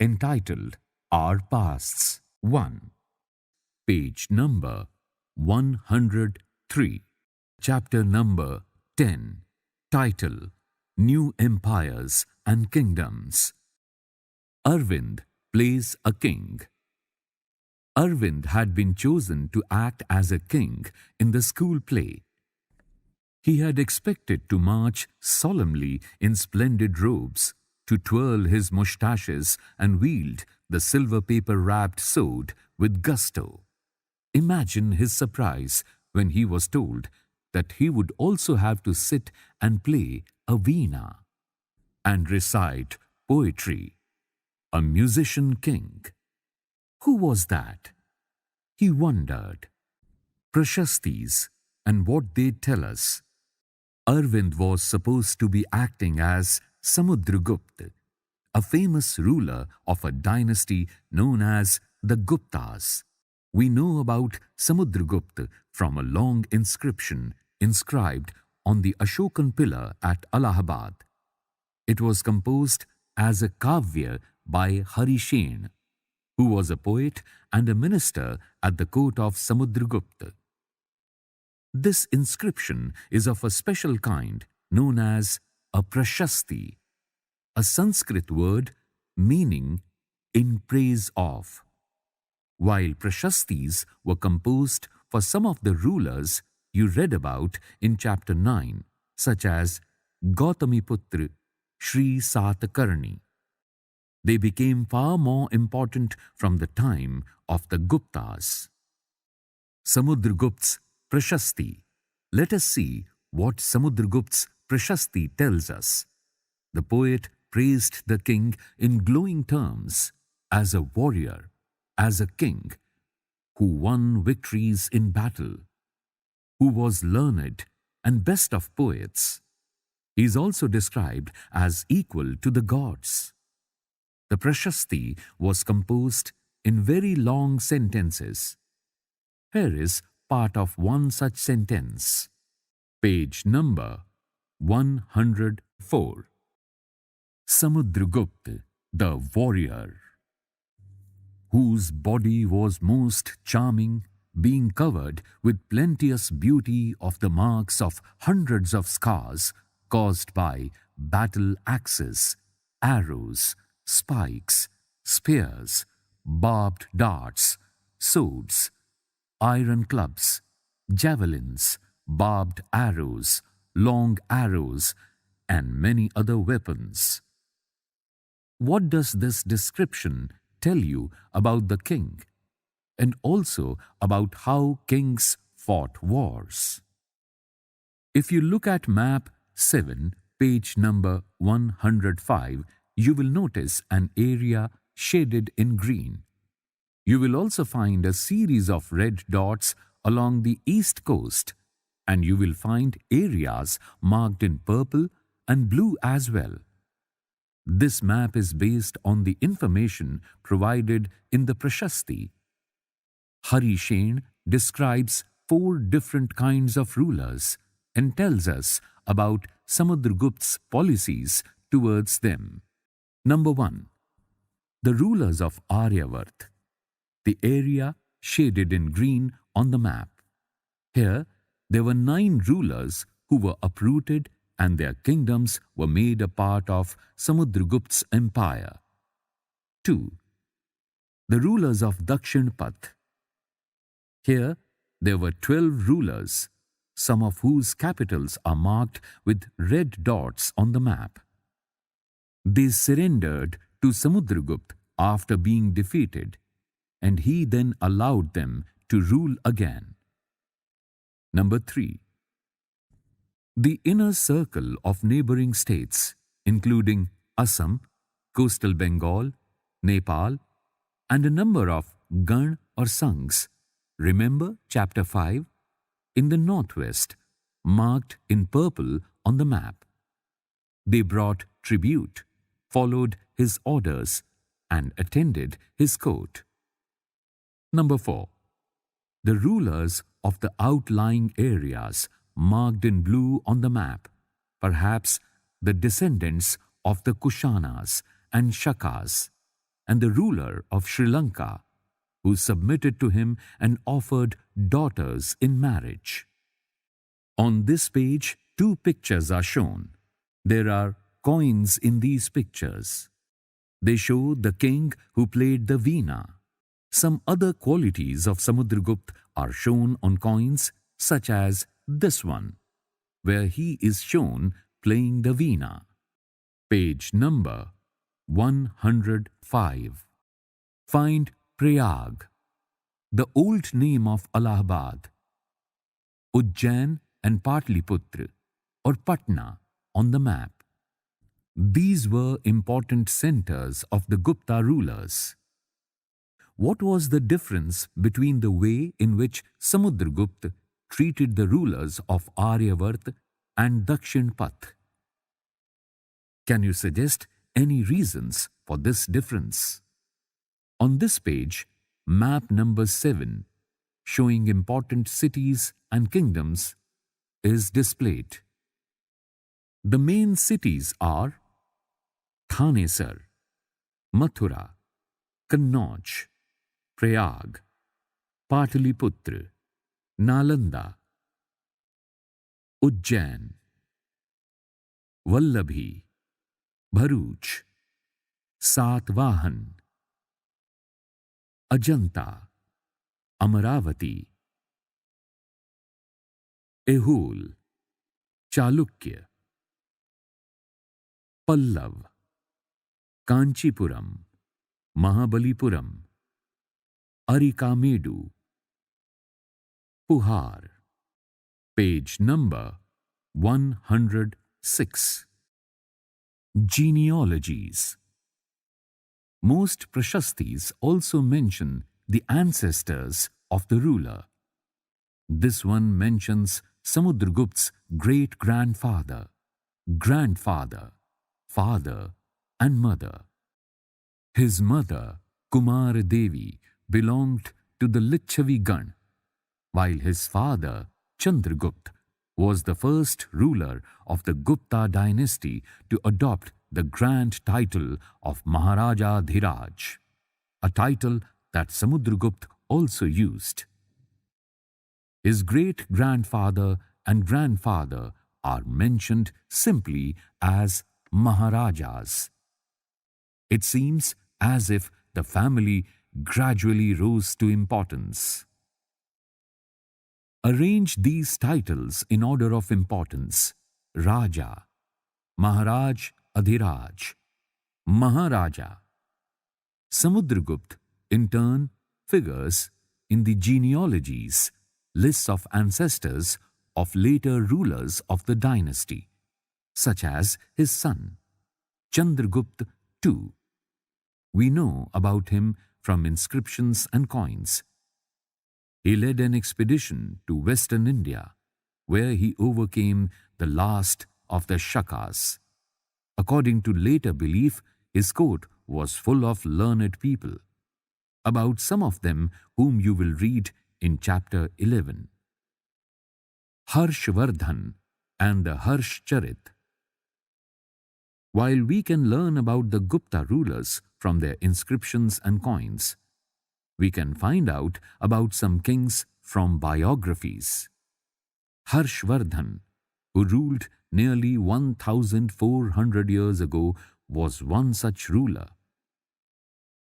entitled Our Pasts 1. Page number 103. Chapter number 10. Title: New Empires and Kingdoms. Arvind plays a king. Arvind had been chosen to act as a king in the school play. He had expected to march solemnly in splendid robes, to twirl his moustaches and wield the silver paper-wrapped sword with gusto. Imagine his surprise when he was told that he would also have to sit and play a veena and recite poetry. A musician king. Who was that? He wondered. Prashastis and what they tell us. Arvind was supposed to be acting as Samudragupta, a famous ruler of a dynasty known as the Guptas. We know about Samudragupta from a long inscription inscribed on the Ashokan pillar at Allahabad. It was composed as a kavya by Harsha, who was a poet and a minister at the court of Samudragupta. This inscription is of a special kind known as a prashasti, a Sanskrit word meaning in praise of. While prashastis were composed for some of the rulers you read about in chapter 9, such as Gautamiputra Shri Satakarni, they became far more important from the time of the Guptas. Samudragupta's Prashasti. Let us see what Samudragupta's Prashasti tells us. The poet praised the king in glowing terms as a warrior, as a king, who won victories in battle, who was learned and best of poets. He is also described as equal to the gods. The Prashasti was composed in very long sentences. Here is part of one such sentence. Page number 104. Samudragupta, the warrior, whose body was most charming, being covered with plenteous beauty of the marks of hundreds of scars caused by battle axes, arrows, spikes, spears, barbed darts, swords, iron clubs, javelins, barbed arrows, long arrows, and many other weapons. What does this description tell you about the king, and also about how kings fought wars? If you look at map 7, page number 105, you will notice an area shaded in green. You will also find a series of red dots along the east coast, and you will find areas marked in purple and blue as well. This map is based on the information provided in the Prashasti. Harsha describes 4 different kinds of rulers and tells us about Samudragupta's policies towards them. Number 1. The rulers of Aryavart, the area shaded in green on the map. Here, there were 9 rulers who were uprooted and their kingdoms were made a part of Samudragupta's empire. 2. The rulers of Dakshinpath. Here, there were 12 rulers, some of whose capitals are marked with red dots on the map. They surrendered to Samudragupta after being defeated, and he then allowed them to rule again. Number 3. The inner circle of neighboring states, including Assam, coastal Bengal, Nepal, and a number of Gan or Sanghs, remember chapter 5, in the northwest, marked in purple on the map. They brought tribute, followed his orders, and attended his court. Number 4. The rulers of the outlying areas marked in blue on the map, perhaps the descendants of the Kushanas and Shakas. and the ruler of Sri Lanka, who submitted to him and offered daughters in marriage. On this page, two pictures are shown. There are coins in these pictures. They show the king who played the veena. Some other qualities of Samudragupta are shown on coins, such as this one, where he is shown playing the veena. Page number 105. Find Prayag, the old name of Allahabad, Ujjain and Patliputra or Patna on the map. These were important centers of the Gupta rulers. What was the difference between the way in which Samudragupta treated the rulers of Aryavart and Dakshinpath? Can you suggest any reasons for this difference? On this page, map number 7, showing important cities and kingdoms, is displayed. The main cities are Thanesar, Mathura, Kannauj, Prayag, Pataliputra, Nalanda, Ujjain, Vallabhi, Bharuch, Satvahan, Ajanta, Amaravati, Ehol, Chalukya, Pallav, Kanchipuram, Mahabalipuram, Arikamedu, Puhar. Page number 106. Genealogies. Most Prashastis also mention the ancestors of the ruler. This one mentions Samudragupta's great-grandfather, grandfather, father and mother. His mother, Kumar Devi, belonged to the Lichavi Gan, while his father, Chandragupta, was the first ruler of the Gupta dynasty to adopt the grand title of Maharaja Dhiraj, a title that Samudragupta also used. His great-grandfather and grandfather are mentioned simply as Maharajas. It seems as if the family gradually rose to importance. Arrange these titles in order of importance: Raja, Maharaj Adhiraj, Maharaja. Samudragupta, in turn, figures in the genealogies, lists of ancestors of later rulers of the dynasty, such as his son, Chandragupta II. We know about him from inscriptions and coins. He led an expedition to western India, where he overcame the last of the Shakas. According to later belief, his court was full of learned people, about some of them whom you will read in chapter 11. Harshvardhan and the Harshcharit. While we can learn about the Gupta rulers from their inscriptions and coins, we can find out about some kings from biographies. Harshvardhan, who ruled nearly 1,400 years ago, was one such ruler.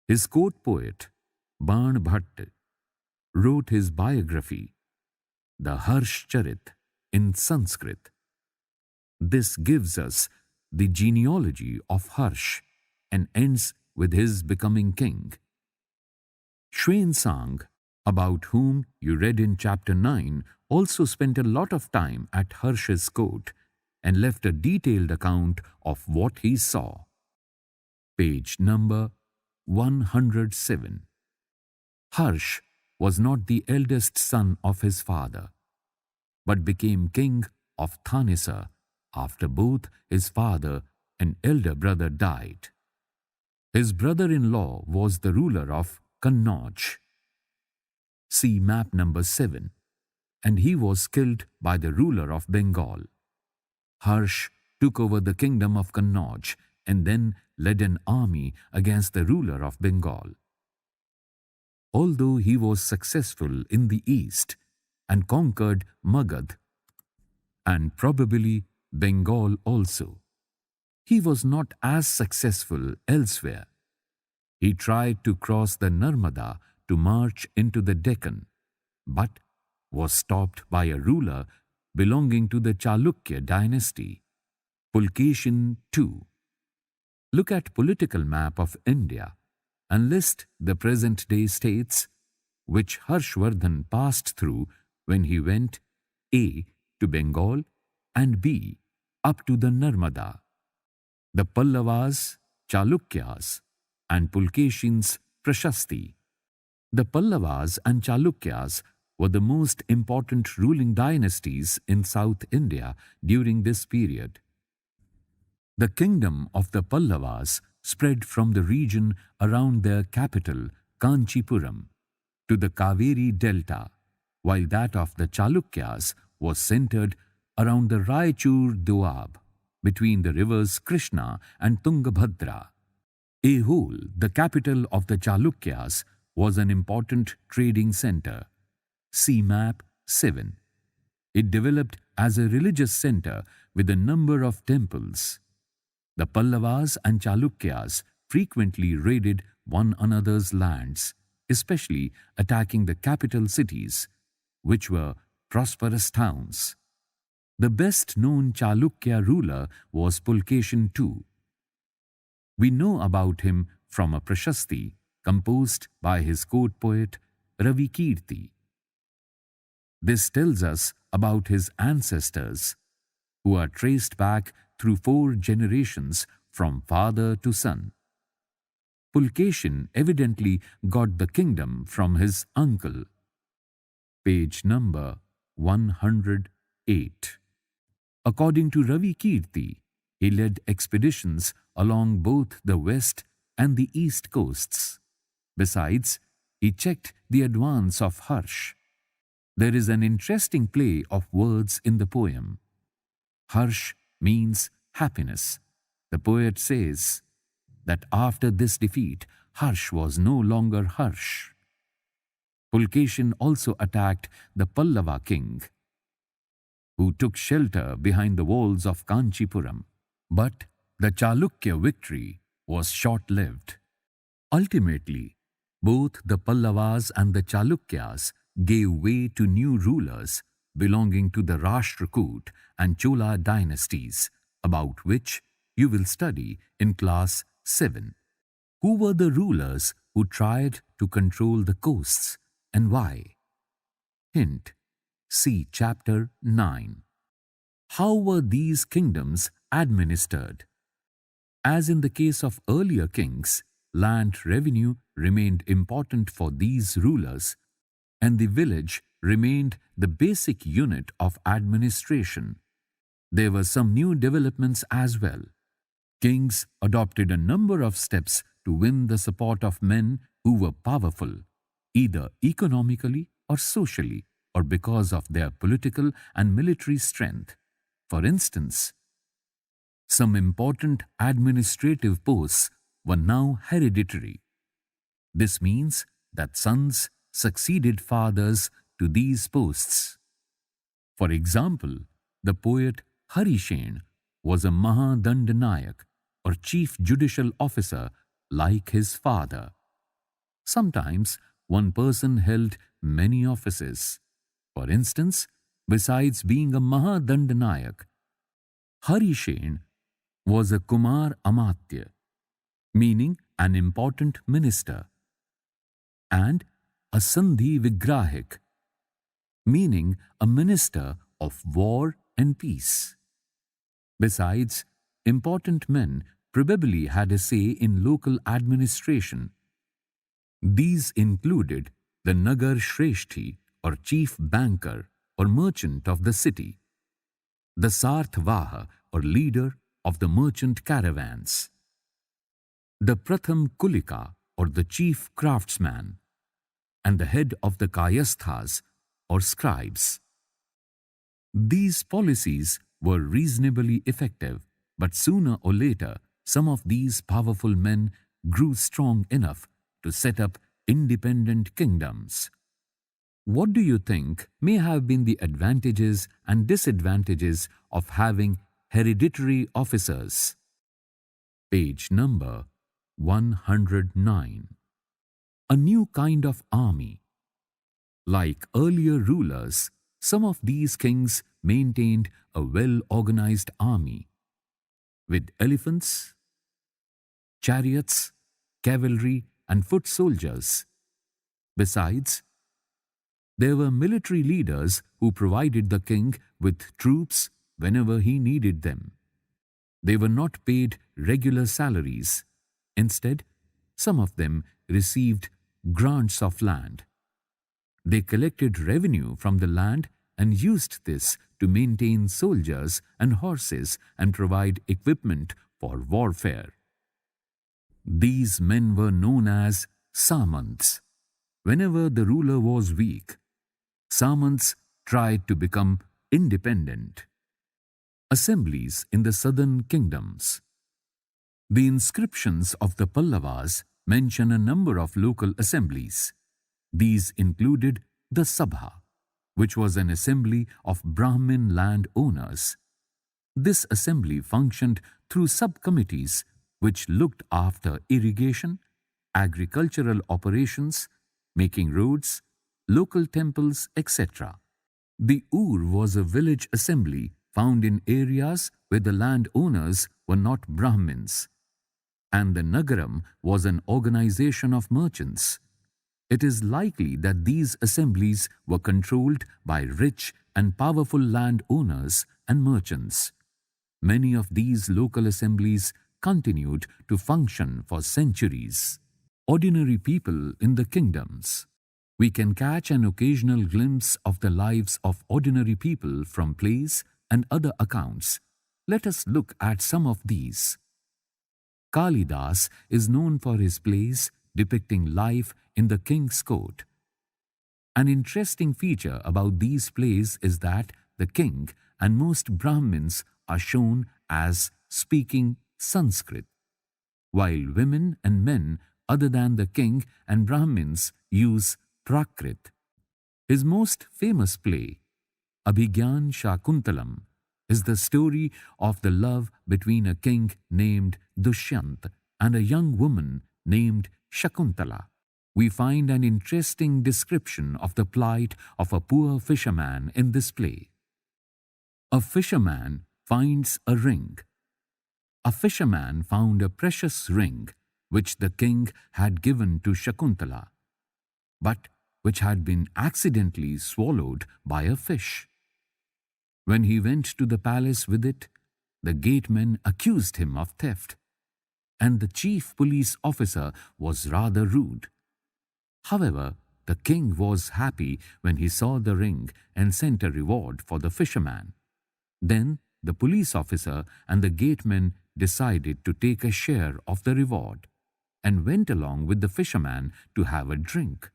His court poet, Ban Bhatt, wrote his biography, the Harshcharit, in Sanskrit. This gives us the genealogy of Harsh and ends with his becoming king. Xuanzang, about whom you read in chapter 9, also spent a lot of time at Harsh's court and left a detailed account of what he saw. Page number 107. Harsh was not the eldest son of his father, but became king of Thanesar after both his father and elder brother died. His brother-in-law was the ruler of Kannauj. See map number 7. And he was killed by the ruler of Bengal. Harsh took over the kingdom of Kannauj and then led an army against the ruler of Bengal. Although he was successful in the east and conquered Magad and probably Bengal also, he was not as successful elsewhere. He tried to cross the Narmada to march into the Deccan, but was stopped by a ruler belonging to the Chalukya dynasty, Pulkeshin II. Look at political map of India and list the present-day states which Harshvardhan passed through when he went A. to Bengal and B. up to the Narmada. The Pallavas, Chalukyas and Pulkeshins Prashasti. The Pallavas and Chalukyas were the most important ruling dynasties in South India during this period. The kingdom of the Pallavas spread from the region around their capital, Kanchipuram, to the Kaveri Delta, while that of the Chalukyas was centered around the Raichur Doab, between the rivers Krishna and Tungabhadra. Aihole, the capital of the Chalukyas, was an important trading center. See map 7. It developed as a religious center with a number of temples. The Pallavas and Chalukyas frequently raided one another's lands, especially attacking the capital cities, which were prosperous towns. The best-known Chalukya ruler was Pulkeshin II. We know about him from a Prashasti composed by his court poet Ravikirti. This tells us about his ancestors, who are traced back through 4 generations from father to son. Pulkeshin evidently got the kingdom from his uncle. Page number 108. According to Ravikirti, he led expeditions along both the west and the east coasts. Besides, he checked the advance of Harsh. There is an interesting play of words in the poem. Harsh means happiness. The poet says that after this defeat, Harsh was no longer Harsh. Pulkeshin also attacked the Pallava king, who took shelter behind the walls of Kanchipuram. But the Chalukya victory was short-lived. Ultimately, both the Pallavas and the Chalukyas gave way to new rulers belonging to the Rashtrakoot and Chola dynasties, about which you will study in class 7. Who were the rulers who tried to control the coasts and why? Hint: see chapter 9. How were these kingdoms administered? As in the case of earlier kings, land revenue remained important for these rulers, and the village remained the basic unit of administration. There were some new developments as well. Kings adopted a number of steps to win the support of men who were powerful, either economically or socially, or because of their political and military strength. For instance, some important administrative posts were now hereditary. This means that sons succeeded fathers to these posts. For example, the poet Harishen was a Mahadandanayak, or chief judicial officer, like his father. Sometimes one person held many offices. For instance, besides being a Mahadandanayak, Harishen was a Kumar Amatya, meaning an important minister, and a Sandhi Vigrahik, meaning a minister of war and peace. Besides, important men probably had a say in local administration. These included the Nagar Shreshthi, or chief banker or merchant of the city, the Sarthvaha, or leader of the merchant caravans, the Pratham Kulika, or the chief craftsman, and the head of the Kayasthas, or scribes. These policies were reasonably effective, but sooner or later some of these powerful men grew strong enough to set up independent kingdoms. What do you think may have been the advantages and disadvantages of having hereditary officers? Page number 109. A new kind of army. Like earlier rulers, some of these kings maintained a well-organized army with elephants, chariots, cavalry, and foot soldiers. Besides, there were military leaders who provided the king with troops whenever he needed them. They were not paid regular salaries. Instead, some of them received grants of land. They collected revenue from the land and used this to maintain soldiers and horses and provide equipment for warfare. These men were known as Samants. Whenever the ruler was weak, Samants tried to become independent. Assemblies in the southern kingdoms. The inscriptions of the Pallavas mention a number of local assemblies. These included the Sabha, which was an assembly of Brahmin land owners. This assembly functioned through subcommittees which looked after irrigation, agricultural operations, making roads, local temples, etc. The Ur was a village assembly found in areas where the landowners were not Brahmins, and the Nagaram was an organization of merchants. It is likely that these assemblies were controlled by rich and powerful landowners and merchants. Many of these local assemblies continued to function for centuries. Ordinary people in the kingdoms. We can catch an occasional glimpse of the lives of ordinary people from plays and other accounts. Let us look at some of these. Kalidas is known for his plays depicting life in the king's court. An interesting feature about these plays is that the king and most Brahmins are shown as speaking Sanskrit, while women and men other than the king and Brahmins use Prakrit. His most famous play, Abhigyan Shakuntalam, is the story of the love between a king named Dushyant and a young woman named Shakuntala. We find an interesting description of the plight of a poor fisherman in this play. A fisherman finds a ring. A fisherman found a precious ring which the king had given to Shakuntala, but which had been accidentally swallowed by a fish. When he went to the palace with it, the gatemen accused him of theft, and the chief police officer was rather rude. However, the king was happy when he saw the ring and sent a reward for the fisherman. Then the police officer and the gatemen decided to take a share of the reward and went along with the fisherman to have a drink.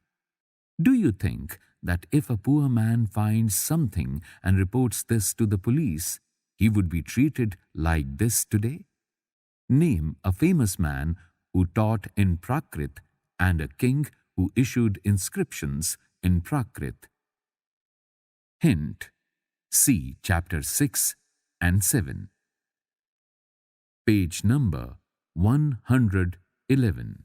Do you think that if a poor man finds something and reports this to the police, he would be treated like this today? Name a famous man who taught in Prakrit and a king who issued inscriptions in Prakrit. Hint: see chapter 6 and 7. Page number 111.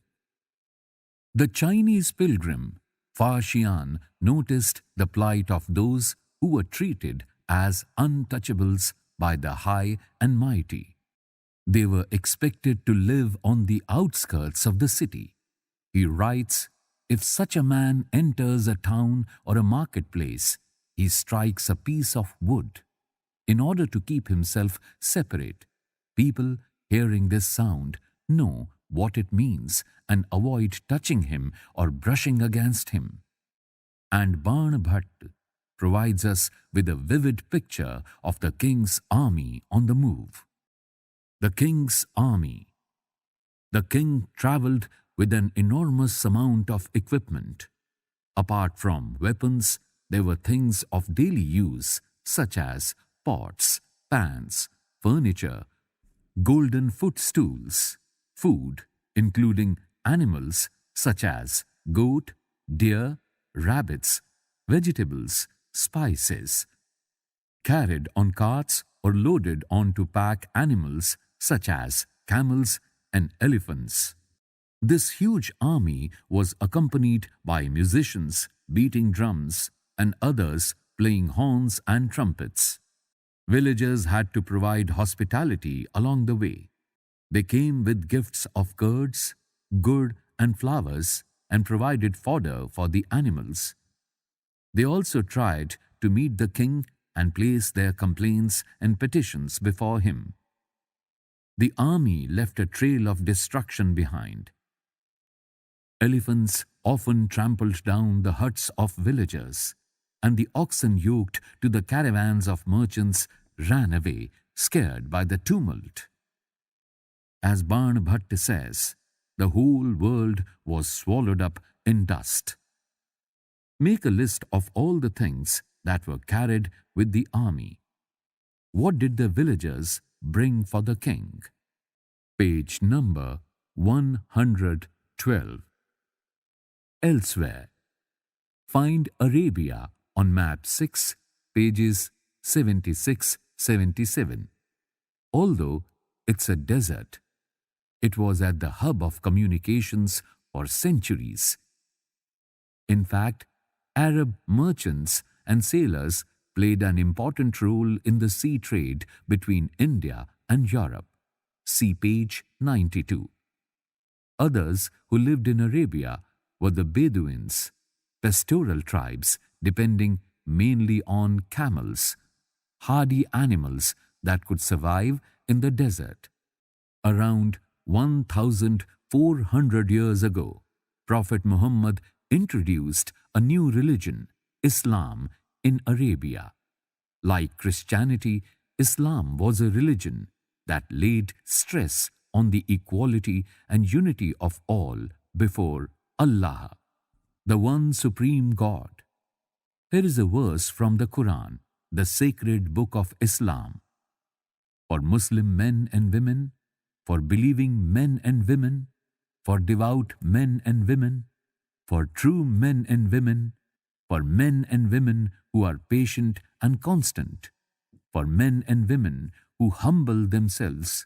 The Chinese pilgrim Fa Xian noticed the plight of those who were treated as untouchables by the high and mighty. They were expected to live on the outskirts of the city. He writes, if such a man enters a town or a marketplace, he strikes a piece of wood in order to keep himself separate. People hearing this sound know what it means and avoid touching him or brushing against him. And Ban Bhatt provides us with a vivid picture of the king's army on the move. The king's army. The king travelled with an enormous amount of equipment. Apart from weapons, there were things of daily use such as pots, pans, furniture, golden footstools, food including animals such as goat, deer, rabbits, vegetables, spices, carried on carts or loaded onto pack animals such as camels and elephants. This huge army was accompanied by musicians beating drums and others playing horns and trumpets. Villagers had to provide hospitality along the way. They came with gifts of curds, gur, and flowers and provided fodder for the animals. They also tried to meet the king and place their complaints and petitions before him. The army left a trail of destruction behind. Elephants often trampled down the huts of villagers, and the oxen yoked to the caravans of merchants ran away, scared by the tumult. As Barn Bhatt says, the whole world was swallowed up in dust. Make a list of all the things that were carried with the army. What did the villagers bring for the king? Page number 112. Elsewhere. Find Arabia on map 6, pages 76-77. Although it's a desert, it was at the hub of communications for centuries. In fact, Arab merchants and sailors played an important role in the sea trade between India and Europe. See page 92. Others who lived in Arabia were the Bedouins, pastoral tribes depending mainly on camels, hardy animals that could survive in the desert. Around 1,400 years ago, Prophet Muhammad introduced a new religion, Islam, in Arabia. Like Christianity, Islam was a religion that laid stress on the equality and unity of all before Allah, the one supreme God. Here is a verse from the Quran, the sacred book of Islam. For Muslim men and women, for believing men and women, for devout men and women, for true men and women, for men and women who are patient and constant, for men and women who humble themselves,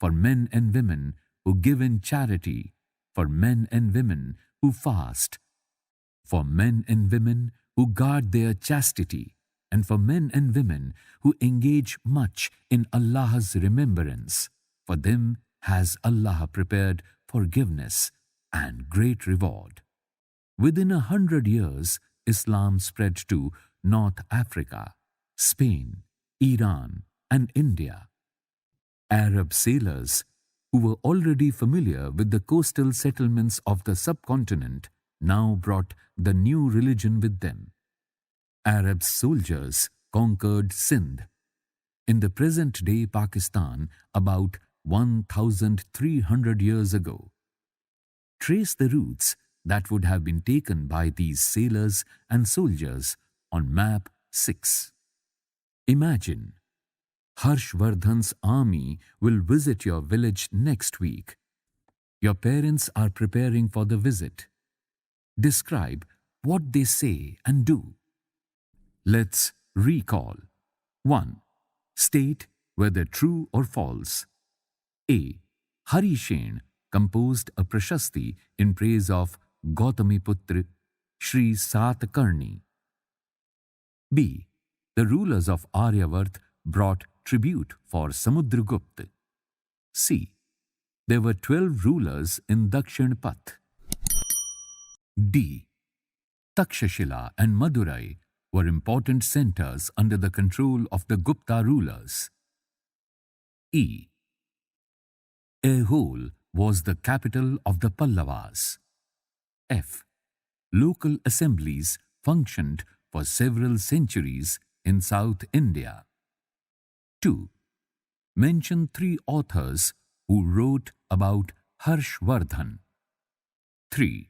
for men and women who give in charity, for men and women who fast, for men and women who guard their chastity, and for men and women who engage much in Allah's remembrance. For them has Allah prepared forgiveness and great reward. Within 100 years, Islam spread to North Africa, Spain, Iran, and India. Arab sailors, who were already familiar with the coastal settlements of the subcontinent, now brought the new religion with them. Arab soldiers conquered Sindh, in the present-day Pakistan, about 1,300 years ago. Trace the routes that would have been taken by these sailors and soldiers on map 6. Imagine, Harshvardhan's army will visit your village next week. Your parents are preparing for the visit. Describe what they say and do. Let's recall. 1. State whether true or false. A. Harishen composed a prashasti in praise of Gautamiputra Shri Satkarni. B. The rulers of Aryavart brought tribute for Samudragupta. C. There were 12 rulers in Dakshin Path. D. Takshashila and Madurai were important centers under the control of the Gupta rulers. E. Aihole was the capital of the Pallavas. F. Local assemblies functioned for several centuries in South India. 2. Mention 3 authors who wrote about Harshvardhan. 3.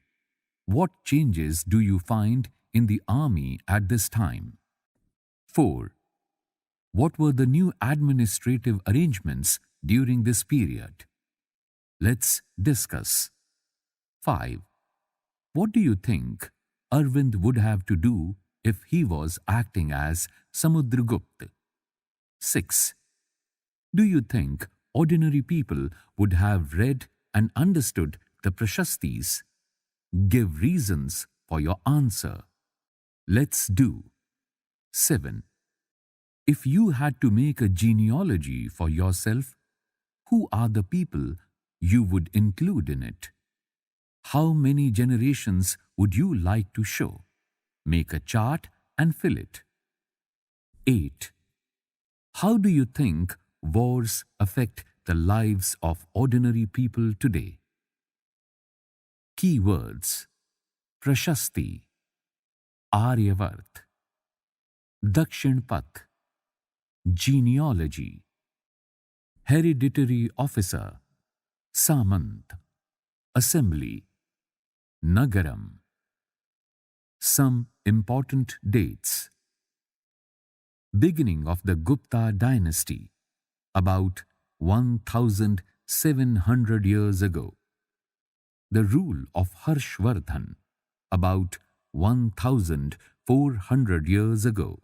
What changes do you find in the army at this time? 4. What were the new administrative arrangements during this period? Let's discuss. 5. What do you think Arvind would have to do if he was acting as Samudragupta? 6. Do you think ordinary people would have read and understood the Prashastis? Give reasons for your answer. Let's do. 7. If you had to make a genealogy for yourself, who are the people you would include in it? How many generations would you like to show? Make a chart and fill it. 8. How do you think wars affect the lives of ordinary people today? Keywords: Prashasti, Aryavart, Dakshin Path, genealogy, hereditary officer, Samant, assembly, Nagaram. Some important dates. Beginning of the Gupta dynasty, about 1700 years ago. The rule of Harshvardhan, about 1400 years ago.